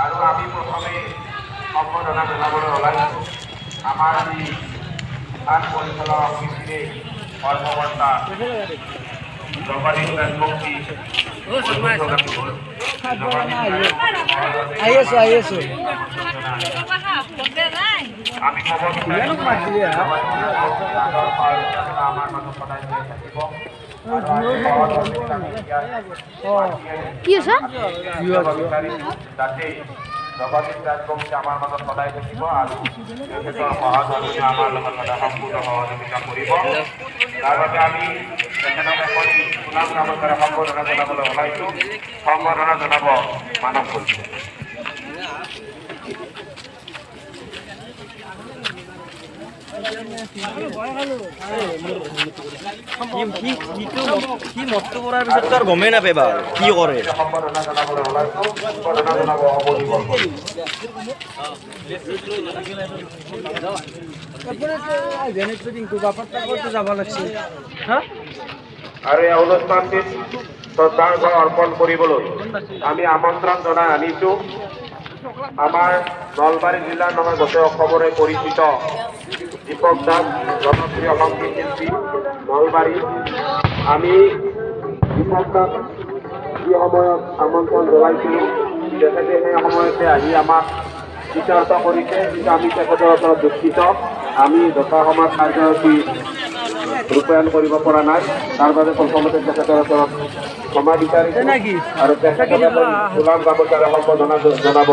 আৰু আমি প্ৰথমে সম্বৰ্ধনা জনাবলৈ ওলাইছোঁ আমাৰ যি আন পৰিচালনা সমিতিৰে কৰ্মকৰ্তা জগদীশ ৰাজবংশী আহি আছো আমি খবৰ আমাৰ মানুহ সদায় থাকিব কি আছে যাতে জগদীশ ৰাজবংশী আমাৰ মাজত সদায় থাকিব আৰু তেখেতৰ সহযোগিতা আমাৰ লগত সদায় সম্পূৰ্ণ সহযোগিতা কৰিব। তাৰ বাবে আমি তেখেতক এখন সুনাম নামতেৰে সম্বৰ্ধনা জনাবলৈ ওলাইছোঁ। সম্বৰ্ধনা জনাব মানৱ কৰ্মী। কি মতটো কৰাৰ পিছত আৰু গমেই নাপাবা কি কৰে। সম্বৰ্ধনা জনাবলৈ ওলাইছোঁ। সম্বৰ্ধনা জনাব অৱনীব যাব লাগছে আৰু এই অনুষ্ঠানটিত শ্ৰদ্ধাৰ্ঘ অৰ্পণ কৰিবলৈ আমি আমন্ত্ৰণ জনাই আনিছোঁ আমাৰ নলবাৰী জিলাৰ নহয় গোটেই অসমৰে পৰিচিত দীপক দাস জনপ্ৰিয় সংগীত শিল্পী নলবাৰী। আমি দীপক দাস যি সময়ত আমন্ত্ৰণ জনাইছিলোঁ তেখেতে সেই সময়তে আহি আমাক কৃতাৰ্থ কৰিছে, কিন্তু আমি তেখেতৰ ওচৰত দুখিত। আমি যথা সময়ত কাৰ্যসূচী ৰূপায়ণ কৰিব পৰা নাই, তাৰ বাবে প্ৰথমতে তেখেতৰ ওচৰত ক্ষমা বিচাৰিছোঁ আৰু তেখেতক গোলাম গামোচাৰে সম্বৰ্ধনা জনাব